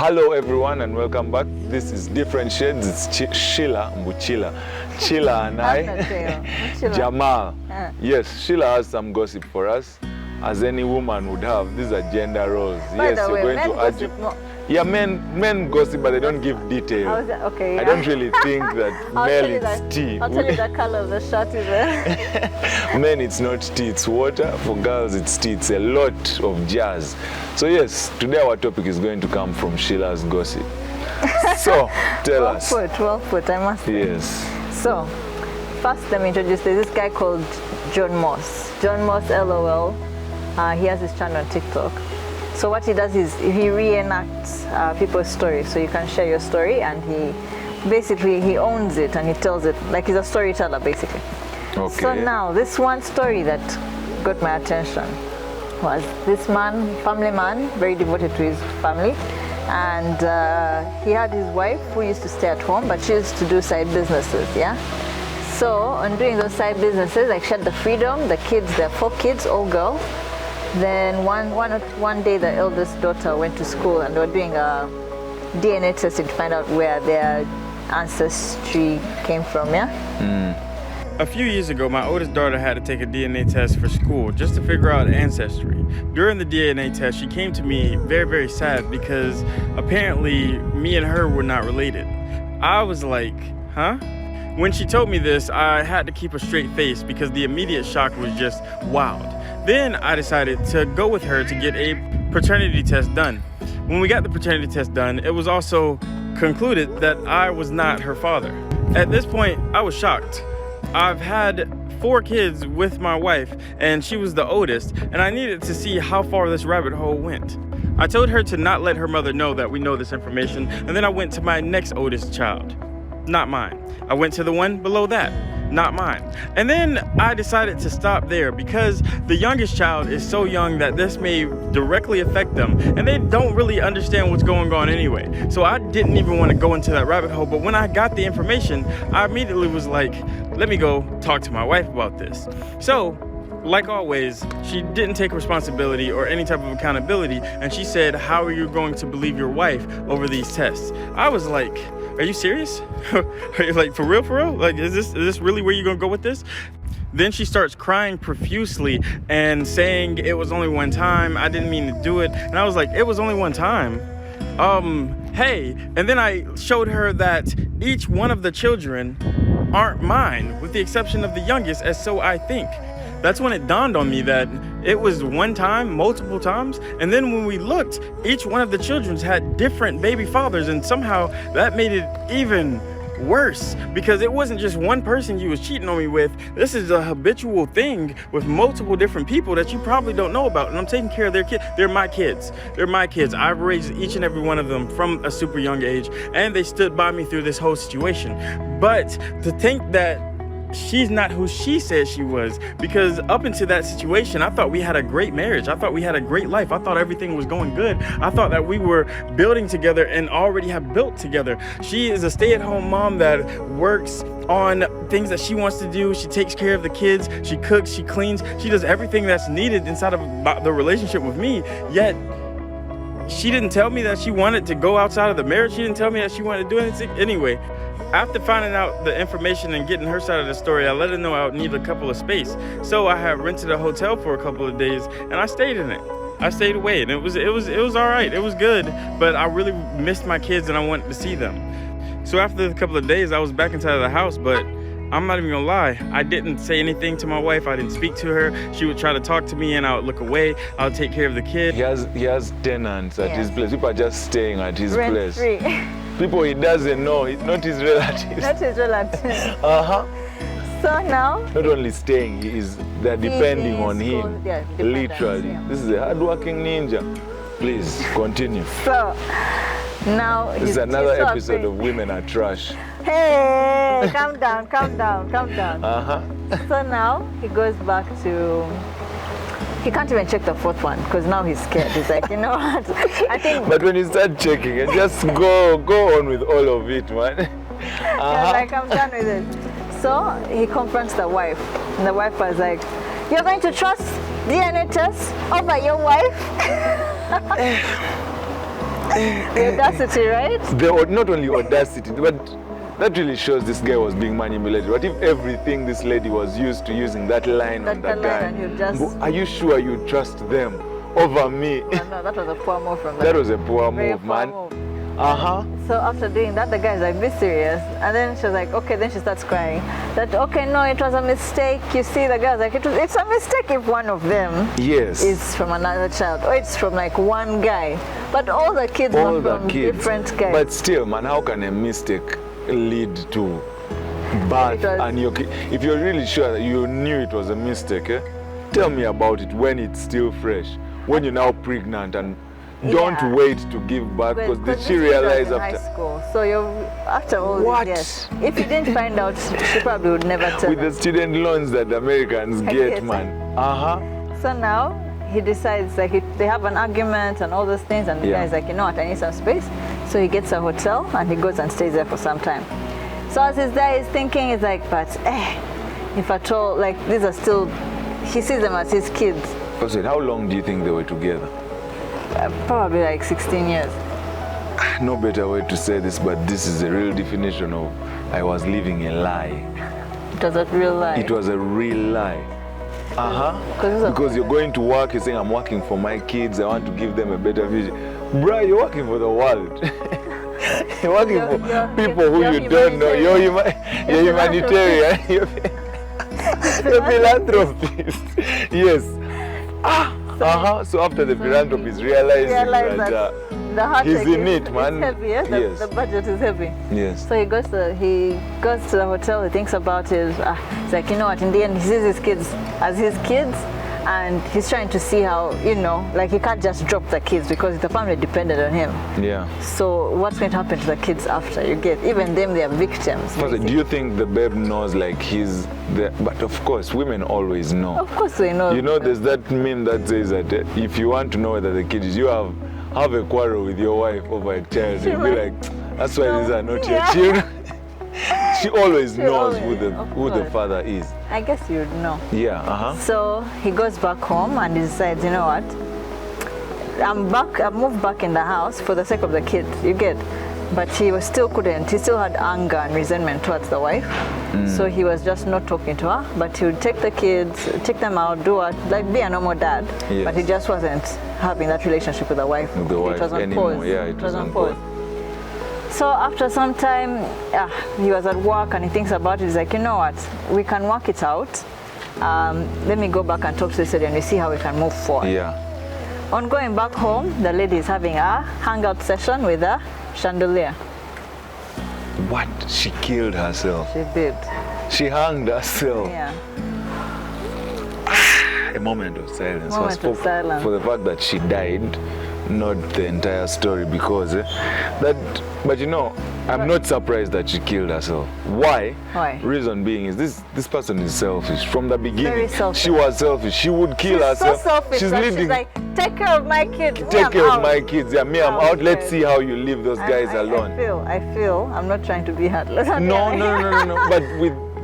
Hello everyone and welcome back. This is Different Shades. It's Sheila Mbuchila. Sheila and I, Jamal. Yes, Sheila has some gossip for us, as any woman would have. These are gender roles. By yes, the way, you're going to argue. Yeah, men gossip, but they don't give details. Okay, yeah. I don't really think that male it's tea. I'll tell you the color of the shirt is Men, it's not tea, it's water. For girls, it's tea. It's a lot of jazz. So yes, today our topic is going to come from Sheila's gossip. So, tell us. Well put, I must say. Yes. So, first let me introduce this guy called John Moss. John Moss, LOL. He has his channel on TikTok. So what he does is he reenacts people's stories. So you can share your story, and he owns it and he tells it like he's a storyteller basically. Okay. So now this one story that got my attention was this man, family man, very devoted to his family, and he had his wife who used to stay at home, but she used to do side businesses. Yeah. So on doing those side businesses, like she had the freedom. The kids, there are 4 kids, all girls. Then one day the eldest daughter went to school and they were doing a DNA testing to find out where their ancestry came from, yeah? A few years ago, my oldest daughter had to take a DNA test for school just to figure out ancestry. During the DNA test, she came to me very, very sad because apparently me and her were not related. I was like, huh? When she told me this, I had to keep a straight face because the immediate shock was just wild. Then I decided to go with her to get a paternity test done. When we got the paternity test done, it was also concluded that I was not her father. At this point, I was shocked. I've had 4 kids with my wife, and she was the oldest, and I needed to see how far this rabbit hole went. I told her to not let her mother know that we know this information, and then I went to my next oldest child. Not mine. I went to the one below that. Not mine. And then I decided to stop there because the youngest child is so young that this may directly affect them, and they don't really understand what's going on anyway. So I didn't even want to go into that rabbit hole, but when I got the information, I immediately was like, let me go talk to my wife about this. So, like always, she didn't take responsibility or any type of accountability, and she said, how are you going to believe your wife over these tests? I was like, are you serious? Are you like, for real? Like, is this really where you're gonna go with this? Then she starts crying profusely and saying it was only one time, I didn't mean to do it. And I was like, it was only one time? Hey. And then I showed her that each one of the children aren't mine, with the exception of the youngest, as so I think. That's when it dawned on me that it was one time, multiple times, and then when we looked, each one of the children had different baby fathers, and somehow that made it even worse because it wasn't just one person you was cheating on me with. This is a habitual thing with multiple different people that you probably don't know about, and I'm taking care of their kids. They're my kids. I've raised each and every one of them from a super young age, and they stood by me through this whole situation. But to think that she's not who she said she was, because up into that situation, I thought we had a great marriage. I thought we had a great life. I thought everything was going good. I thought that we were building together and already have built together. She is a stay-at-home mom that works on things that she wants to do. She takes care of the kids. She cooks, she cleans, she does everything that's needed inside of the relationship with me. Yet she didn't tell me that she wanted to go outside of the marriage. She didn't tell me that she wanted to do anything. Anyway, after finding out the information and getting her side of the story, I let her know I would need a couple of space. So I had rented a hotel for a couple of days, and I stayed in it. I stayed away, and it was all right. It was good, but I really missed my kids, and I wanted to see them. So after a couple of days, I was back inside of the house, but I'm not even gonna lie, I didn't say anything to my wife. I didn't speak to her. She would try to talk to me, and I would look away. I would take care of the kid. He has tenants at his place. People are just staying at his place. Rent-free. People he doesn't know, not his relatives. Not his relatives. So now, not only staying, they're depending on him. Literally. Yeah. This is a hardworking ninja. Please continue. So now this is another episode of Women Are Trash. Hey, calm down. So now he goes back to, he can't even check the 4th one because now he's scared. He's like, you know what? I think. But when you start checking it, just go on with all of it, man. Yeah, like I'm done with it. So he confronts the wife, and the wife was like, "You're going to trust DNA tests over your wife?" The audacity, right? Not only audacity, but that really shows this guy was being manipulated. What if everything this lady was used to using that line on that guy? And you just... Are you sure you trust them over me? No, that was a poor move from them. That was a poor move, man. So after doing that, the guy's like, be serious. And then she was like, okay, then she starts crying. That, okay, no, it was a mistake. You see, the guy's like, it's a mistake if one of them is from another child, or it's from like one guy. But all the kids are from different guys. But still, man, how can a mistake lead to birth? And if you're really sure that you knew it was a mistake, tell me about it when it's still fresh, when you're now pregnant, and don't wait to give birth, because she realized after high school. So after all this, yes, if you didn't find out, she probably would never tell with the student loans that the Americans get, man. So now he decides, like, they have an argument and all those things, and the guy's like, you know what, I need some space. So he gets a hotel and he goes and stays there for some time. So as his dad is thinking, he's like, but if at all, like, these are still, he sees them as his kids. So how long do you think they were together? Probably like 16 years. No better way to say this, but this is a real definition of I was living a lie. It was a real lie. It was a real lie. Because you're going to work, you're saying, I'm working for my kids, I want to give them a better vision. Bruh, you're working for the world. You're working for people who you don't know. You're humanitarian. You're philanthropist. Yes. So after the philanthropist realized that he's in it, man. It's heavy, the budget is heavy. Yes. So he goes to the hotel, he thinks about it. It's like, you know what, in the end he sees his kids as his kids, and he's trying to see how, like, he can't just drop the kids because the family depended on him. Yeah. So what's going to happen to the kids after? Even them, they are victims. Do you think the babe knows, like, but of course, women always know. Of course they know. There's that meme that says that if you want to know whether the kid is, you have a quarrel with your wife over a child. You'll be like, that's why these are not your children. She always knows who the father is. I guess you'd know. Yeah, So he goes back home and he decides, you know what? I moved back in the house for the sake of the kids, you get. But he still had anger and resentment towards the wife. So he was just not talking to her, but he would take the kids, take them out, be a normal dad. Yes. But he just wasn't having that relationship with the wife. It was on pause. Yeah, it was on pause. So after some time, he was at work and he thinks about it. He's like, you know what, we can work it out. Let me go back and talk to this lady and we see how we can move forward. Yeah. On going back home, the lady is having a hangout session with a chandelier. What? She killed herself? She did. She hanged herself? Yeah. A moment of silence. For the fact that she died, not the entire story, because but I'm not surprised that she killed herself. Why? Reason being is this person is selfish. From the beginning, very selfish. She was selfish. She would kill herself. So selfish. She's like, take care of my kids. Take care of my kids. Yeah, me, I'm out. Let's see how you leave those guys alone. I feel, I'm not trying to be heartless. No. But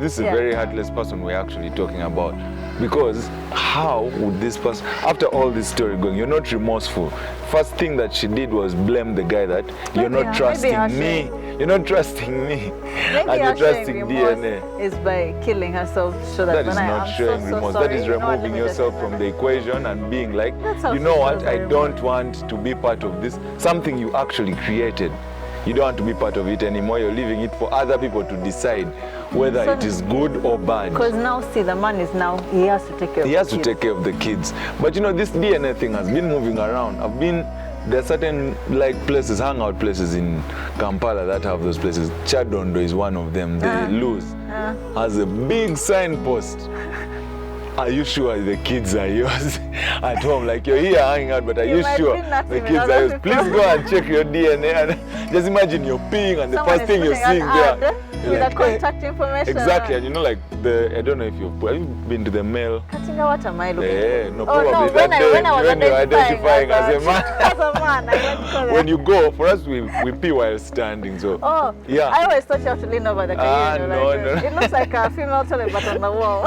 this is a very heartless person we're actually talking about. Because how would this person, after all this story going, you're not remorseful. First thing that she did was blame the guy that you're not trusting me. You're not trusting me. And you're trusting DNA. Is by killing herself so that is not showing remorse. That is removing yourself from the equation and being like, you know what, I don't want to be part of this. Something you actually created. You don't want to be part of it anymore. You're leaving it for other people to decide whether it is good or bad. Because now, see, the man is now, he has to take care of the kids. He has to take care of the kids. But this DNA thing has been moving around. There are certain places, hangout places in Kampala that have those places. Chadondo is one of them. The Luz has a big signpost. Are you sure the kids are yours at home? Like, you're here hanging out, but are you sure the kids are yours? Please go and check your DNA. And just imagine you're peeing and the first thing you're seeing there. With the contact information. Exactly, and I don't know if have you been to the mail? Katinga, what am I looking for? No, probably that day when you're identifying as a man. As a man, I went for when you go, for us, we pee while standing, so. Oh, yeah. I always thought you have to lean over the car. No. It looks like a female toilet, but on the wall.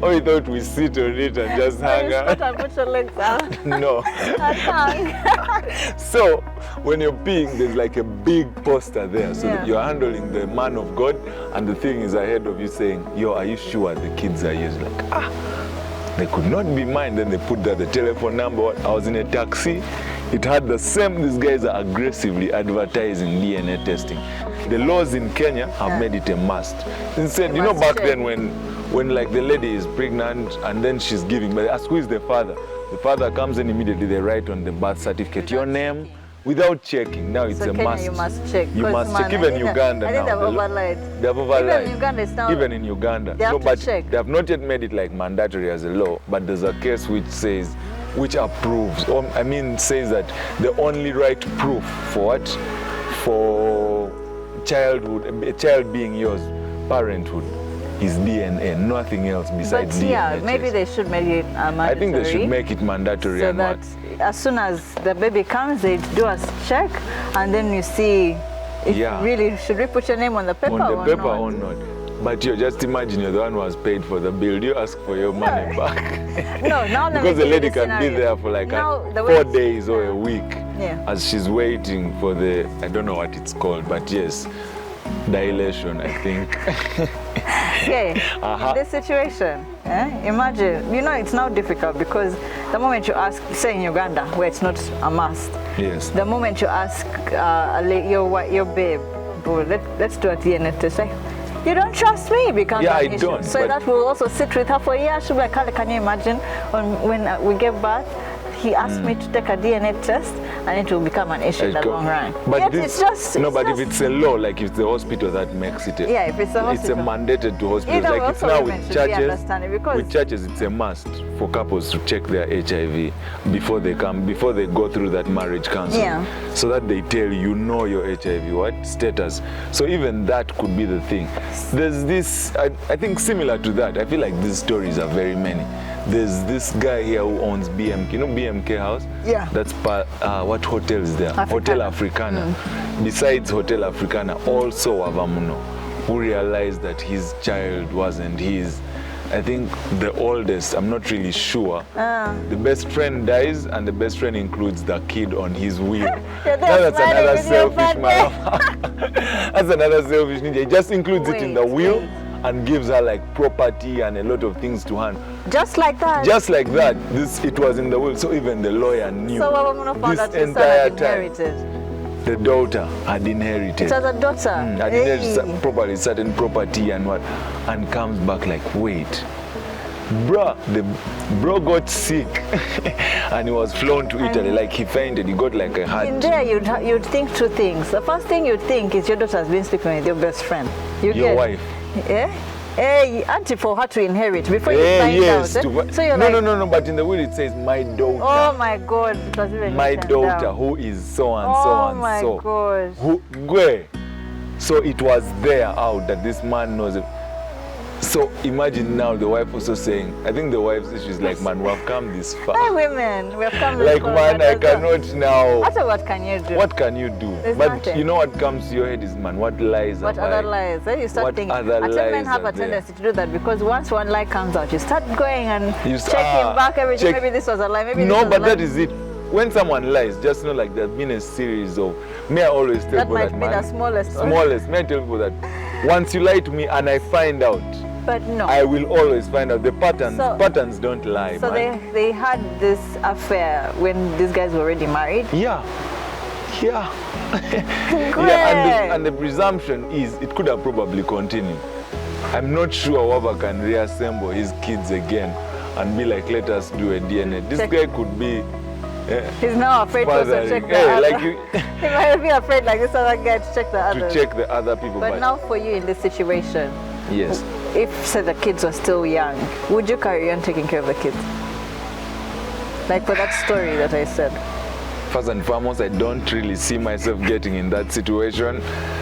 Or we thought we sit on it and just hang You out. squat and put your legs out. No. And hang. So when you're peeing, there's like a big poster there. So Yeah. you're handling the man of God, and the thing is ahead of you saying, yo, are you sure the kids are here? It's like, they could not be mine. Then they put there the telephone number. I was in a taxi. It had the same. These guys are aggressively advertising DNA testing. The laws in Kenya have made it a must. Instead, you know, must back check. then when like the lady is pregnant and then she's giving, but they ask who is the father. The father comes in immediately. They write on the birth certificate your name without checking. Now it's So a Kenya, must. you must check. You 'Cause, must man, check. Even I think Uganda I think now. they've overlied. They have overlied. Even in Uganda, it's now. Even in Uganda. They have to but check. they have not yet made it like mandatory as a law, but there's a case which says, which approves, or I mean says that the only right proof for what? For childhood, a child being yours, parenthood, is DNA, nothing else But besides DNA. yeah, maybe they should make it mandatory. I think they should make it mandatory so and that what? as soon as the baby comes, they do a check, and then you see if Yeah. really should we put your name on the paper On the or paper not? or not. But you just imagine you're the one who has paid for the bill. You ask for your money back. No, now let me Because the give you lady the can be scenario. there for like Now, the way 4 it's- days or a week Yeah. as she's waiting for the, I don't know what it's called, but yes, dilation, I think. Okay, Uh-huh. in this situation, imagine, you know, it's now difficult because the moment you ask, say in Uganda, where it's not a must, Yes. the moment you ask your babe, bro, let's do a DNA test, like, you don't trust me because Yeah, of I an issue. don't, So but- that will also sit with her for years. She'll be like, "Kale, can you imagine when we gave birth, he asked me to take a DNA test and it will become an issue in the long run." But Yet this, it's just, no, it's but just, if it's a law, like if it's the hospital that makes it, Yeah, if it's a hospital. mandated to hospitals. Either Like way, it's also now women with should be churches. understanding because- With churches, it's a must for couples to check their HIV before they go through that marriage counseling. Yeah. So that they tell you know your HIV status. So even that could be the thing. There's this, I think similar to that. I feel like these stories are very many. There's this guy here who owns BMK. You know BMK House? Yeah. That's what hotel is there? Hotel Africana. Besides Hotel Africana, also Wavamuno, who realized that his child wasn't his. I think the oldest, I'm not really sure. The best friend dies, and the best friend includes the kid on his will. You're there That's smiling another with your selfish birthday. That's another selfish ninja. He just includes it in the Wait, will wait. and gives her like property and a lot of things to hand. just like that. Just like that, it was in the will. So even the lawyer knew. So Wawamuno found this that his son entire had time. inherited. The daughter had inherited. It was a daughter. Had Hey. inherited property, certain property and what, and comes back like, wait, bruh, the bro got sick and he was flown to Italy. Like he fainted, he got like a In heart. there, you'd think two things. The first thing you'd think is your daughter has been sleeping with your best friend. Your wife. Yeah. Hey, auntie, for her to inherit before you Eh, find yes. out. So you're no, like, no, but in the will it says my daughter. oh my God, it was even My written daughter, down. who is so and so Oh and my so. gosh. Who, where? So it was there out that this man knows it. So imagine now the wife also saying, I think the wife's issue is like, man, we have come this far. Hey, women, we have come this Like, far, man, I but also- cannot now. After what can you do? What can you do? There's But nothing. you know what comes to your head is, man, what lies What have I? other lies? Then you start What thinking. other I think men lies have are a there? tendency to do that because once one lie comes out, you start going and You checking back everything. check- Maybe this was a lie. Maybe No, this was but a lie. that is it. When someone lies, just know like there's been a series of, may I always tell That people might that, be man, the smallest. smallest. May I tell people that once you lie to me and I find out, But no. I will always find out the patterns. So- Patterns don't lie, So man. they had this affair when these guys were already married. Yeah. Yeah. Great. Yeah, and the presumption is it could have probably continued. I'm not sure Wava can reassemble his kids again and be like, let us do a DNA. This Check. guy could be He's now afraid to also fathering. check the Hey, other. like you, He might be afraid like this other guy to check the to others. check the other people. But now for you in this situation, yes. if say the kids were still young, would you carry on taking care of the kids? Like for that story that I said. First and foremost, I don't really see myself getting in that situation.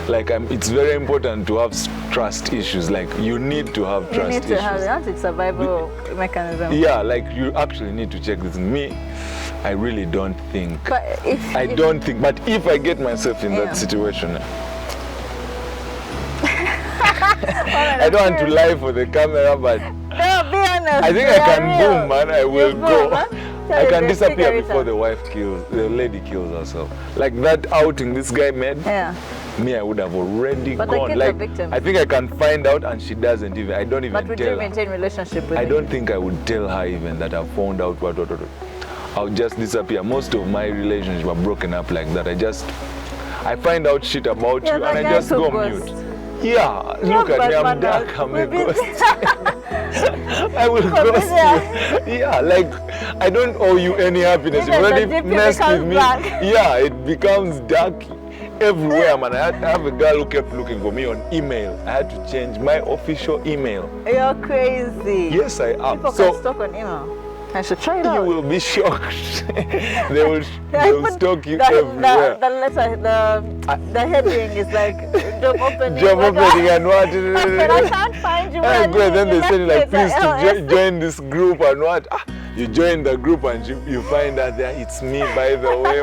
Like, it's very important to have trust issues. Like, you need to have You trust need to issues. have it's survival mechanism. Yeah, like you actually need to check this. Me, I really don't think. But I don't think. But if I get myself in Yeah. that situation, I don't want to lie for the camera, but No, be honest. goodness. I think I can boom, man. I will You go. boom, huh? I can disappear Figure it before out. the lady kills herself. Like that outing this guy made, Yeah. me, I would have already But the gone. kids Like, are victims. I think I can find out and she doesn't even, I don't even But would tell you her. maintain relationship with I him? don't think I would tell her even that I found out what. I'll just disappear. Most of my relationships were broken up like that. I find out shit about Yeah, you that and I guy just go took ghost. mute. Yeah, look at me, I'm dark, I'm a ghost. I will ghost you. Yeah, like, I don't owe you any happiness. Even You already the DP messed with becomes me. black. Yeah, it becomes dark everywhere, man. I have a girl who kept looking for me on email. I had to change my official email. You're crazy. Yes, I am. People So can stalk on email. I should try it you out. will be shocked. they will Even stalk you the, everywhere. The letter, the heading is like job opening. Job like opening and what? But I can't find you. And then they said like, please to LS. join this group and what? You join the group and you find out that it's me, by the way.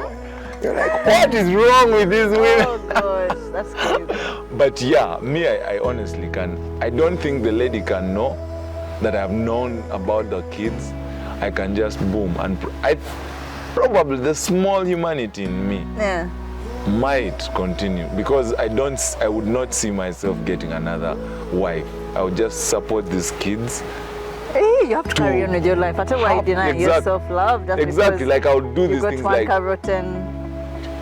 You're like, what is wrong with these women? Oh gosh, that's crazy. But yeah, me, I honestly I don't think the lady can know that I've known about the kids. I can just boom and probably the small humanity in me Yeah. might continue because I would not see myself getting another wife. I would just support these kids. Hey, you have to carry on with your life. I tell you why you deny yourself love. That's Exactly, like I would do you these got things one like carroten.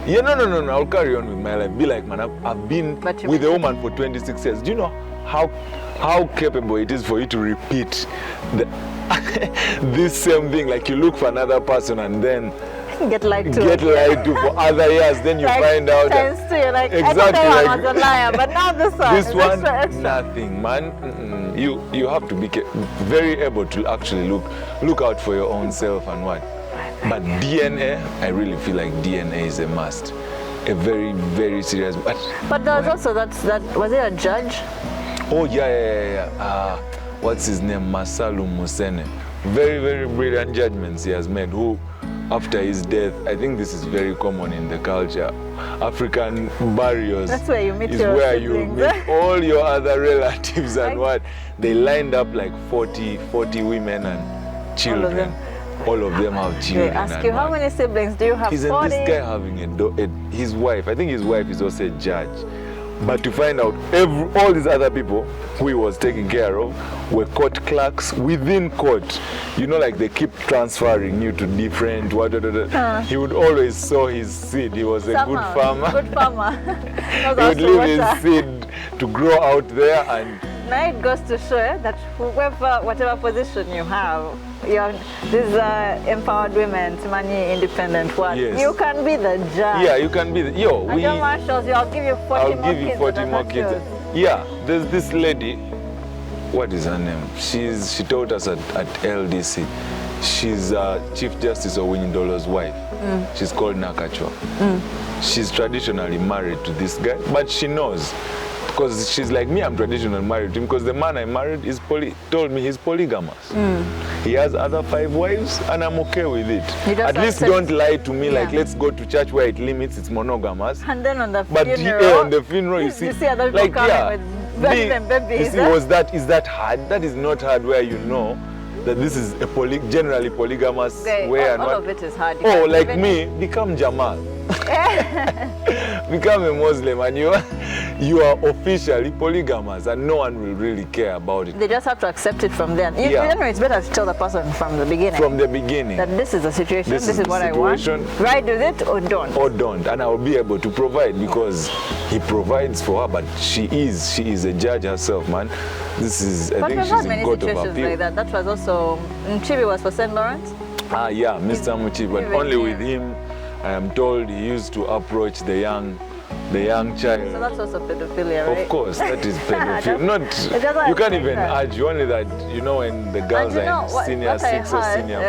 yeah, no. I'll carry on with my life. Be like, man, I've been But you with a woman for 26 years. Do you know how capable it is for you to repeat this same thing? Like you look for another person and then Get lied to. get lied to for other years. Then you like, find out that times two, you're like, exactly, I thought that like, one was a liar, but now this one this is one, extra. nothing, man. You have to be very able to actually look out for your own self and what. But DNA, I really feel like DNA is a must. A very, very serious. But there was also that was it a judge? Oh yeah. What's his name? Masalu Musene. Very, very brilliant judgments he has made. Who, after his death, I think this is very common in the culture. African burials. That's where you meet is your where siblings. you meet all your other relatives and what. They lined up like 40 women and children. All of them have children. They ask you, how many siblings do you have? Isn't 40? this guy having his wife? I think his wife is also a judge. But to find out, all these other people who he was taking care of were court clerks within court. You know, like they keep transferring you to different. He would always sow his seed. He was a good farmer. Good farmer. He would leave his seed to grow out there and. Now it goes to show that whatever position you have, these empowered women, money independent one, Yes. you can be the judge. Yeah, you can be the, And your marshals, I'll give you 40 more I'll give you kids 40 and more that's kids. yours. Yeah, there's this lady, what is her name? She taught us at LDC. She's Chief Justice Owinidolo's wife. She's called Nakachwa. She's traditionally married to this guy, but she knows. Because she's like me, I'm traditionally married to him because the man I married told me he's polygamous. He has other 5 wives and I'm okay with it. At least don't lie to me like let's go to church where it limits, it's monogamous. And then on the But funeral, on the funeral you see other people like coming with babies. You see, is that hard? That is not hard where you know that this is a generally polygamous way and all what. of it is hard. Oh, like me, become Jamal. Become a Muslim and you are officially polygamous and no one will really care about it. They just have to accept it from there. Anyway, it's better to tell the person from the beginning. From the beginning. That this is the situation, this is what I want. Ride with it or don't. Or don't. And I will be able to provide because he provides for her, but she is a judge herself, man. This is, I think she's in court of appeal. But many situations like that. That was also, Chibi was for St. Lawrence? Yeah, Mr. Muchi, but only with him. I am told he used to approach the young child. So that's also pedophilia, right? Of course, that is pedophilia. You can't even urge, only that, you know, when the girls are in senior 6 or senior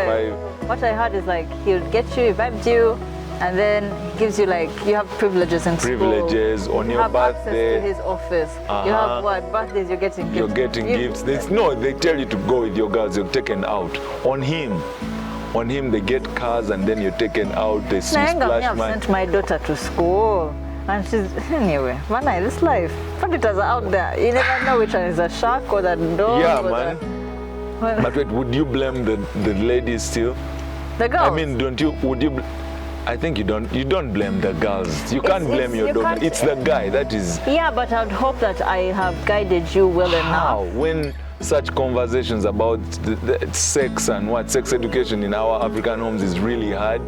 5. What I heard is like, he'll get you, vibe you, and then he gives you like, you have privileges in school. Privileges on your birthday. You have access to his office. You have what? Birthdays, you're getting gifts. You're getting gifts. They tell you to go with your girls, you're taken out. On him, they get cars and then you're taken out, they splash I've sent my daughter to school. And she's, anyway, this life, predators are out there. You never know which one is a shark or the dog. Yeah, man. But wait, would you blame the ladies still? The girls. I mean, I think you don't blame the girls. You can't blame your daughter. It's the guy that is. Yeah, but I would hope that I have guided you well How? enough. When such conversations about the sex and sex education in our African homes is really hard,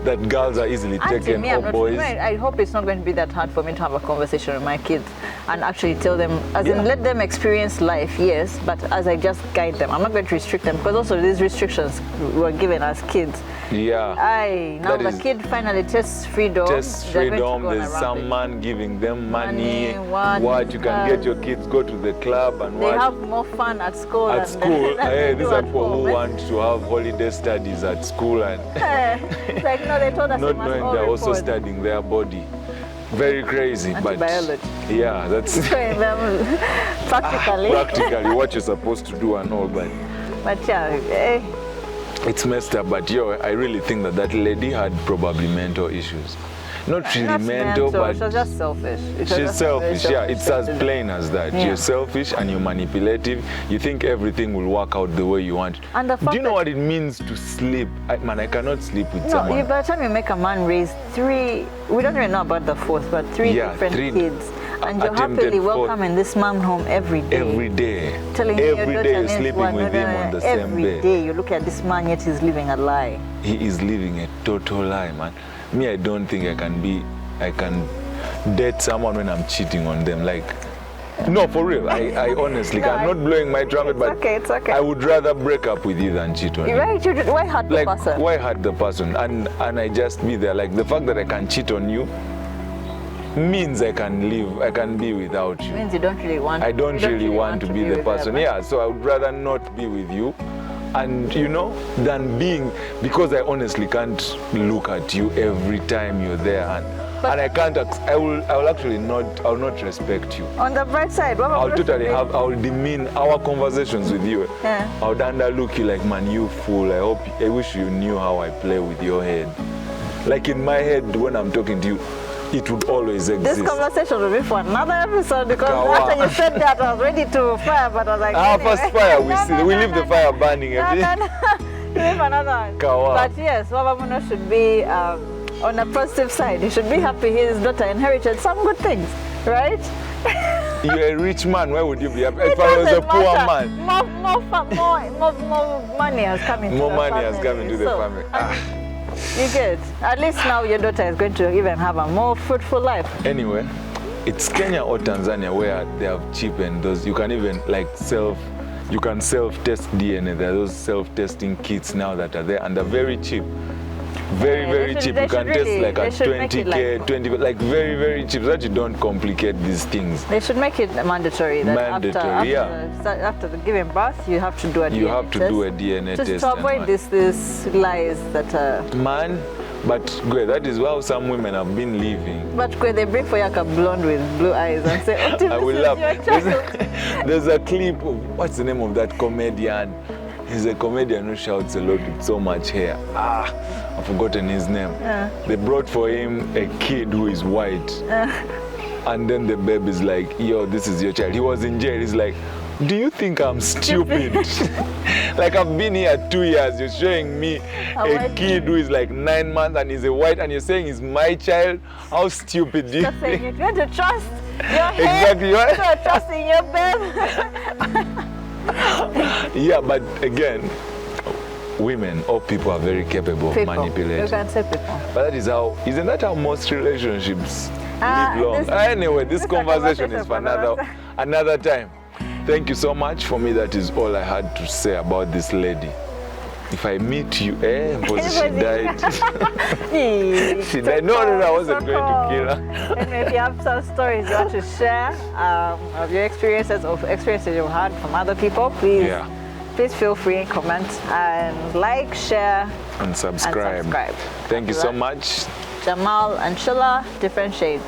that girls are easily taken, or boys. I hope it's not going to be that hard for me to have a conversation with my kids and actually tell them, as in let them experience life, yes, but as I just guide them. I'm not going to restrict them, because also these restrictions were given as kids. Yeah. Now the kid finally tests freedom. There's some man giving them money. What you can get your kids go to the club and they have more fun at school. At school, these are people who want to have holiday studies at school and like no, they told us not knowing they're also studying their body. Very crazy, but biology. Yeah, that's practically what you're supposed to do and all, but yeah. It's messed up, but I really think that lady had probably mental issues. Not really mental, but she's just selfish. She's selfish, yeah. It's as plain as that. Yeah. You're selfish and you're manipulative. You think everything will work out the way you want. And do you know what it means to sleep? I cannot sleep with someone. No, by the time you make a man raise 3, we don't even know about the 4th, but 3 different kids. And you're happily welcoming this man home every day. Every day. Telling every day you're sleeping with him on the same bed. Every day you look at this man, yet he's living a lie. He is living a total lie, man. Me, I don't think I can date someone when I'm cheating on them. Like, no, for real. I honestly I'm not blowing my trumpet, but it's okay. I would rather break up with you than cheat on you. Right? Why hurt the person? Why hurt the person? And I just be there. Like, the fact that I can cheat on you means I can live, I can be without you. It means you don't really want. I don't really want to be the person. Yeah, so I would rather not be with you, and than being, because I honestly can't look at you every time you're there, and I can't. I will actually not. I will not respect you. On the bright side, I will demean our conversations with you. Yeah. I would underlook you like, man, you fool. I wish you knew how I play with your head. Like, in my head, when I'm talking to you, it would always exist. This conversation will be for another episode, because after you said that, I was ready to fire, but I was like, first fire, we leave the fire burning. No. Leave another one. But yes, Wabamuno should be on a positive side. He should be happy his daughter inherited some good things, right? You're a rich man, why would you be happy? If I was a poor man. More money has come into the family. More money has come into the family. You get. At least now your daughter is going to even have a more fruitful life. Anyway, it's Kenya or Tanzania where they have cheapened those. You can even you can self-test DNA. There are those self-testing kits now that are there, and they're very cheap. Very cheap. You can test like at 20K, 20, like very, very cheap, so that you don't complicate these things. They should make it mandatory. That after giving birth, you have to do a DNA test. You have to do a DNA test. Just to avoid these lies that... Man, but that is how some women have been living. But they bring for you a blonde with blue eyes and say, oh, I will love. There's a clip of, what's the name of that comedian? He's a comedian who shouts a lot with so much hair. I've forgotten his name. They brought for him a kid who is white. And then the baby's like, yo, this is your child. He was in jail. He's like, do you think I'm stupid? Like, I've been here 2 years. You're showing me a kid who is like 9 months and he's a white, and you're saying he's my child? How stupid do you think? You're going to trust your head. Exactly. You're trusting your baby. Yeah, but again, women or people are very capable of manipulating. You can say people. But isn't that how most relationships live long? Anyway, this conversation is for another time. Thank you so much. For me, that is all I had to say about this lady. If I meet you, because she died. She died. No, I wasn't going to kill her. And if you have some stories you want to share of your experiences, you've had from other people, please feel free and comment and like, share, and subscribe. Thank you so much. Jamal and Sheila, Different Shades.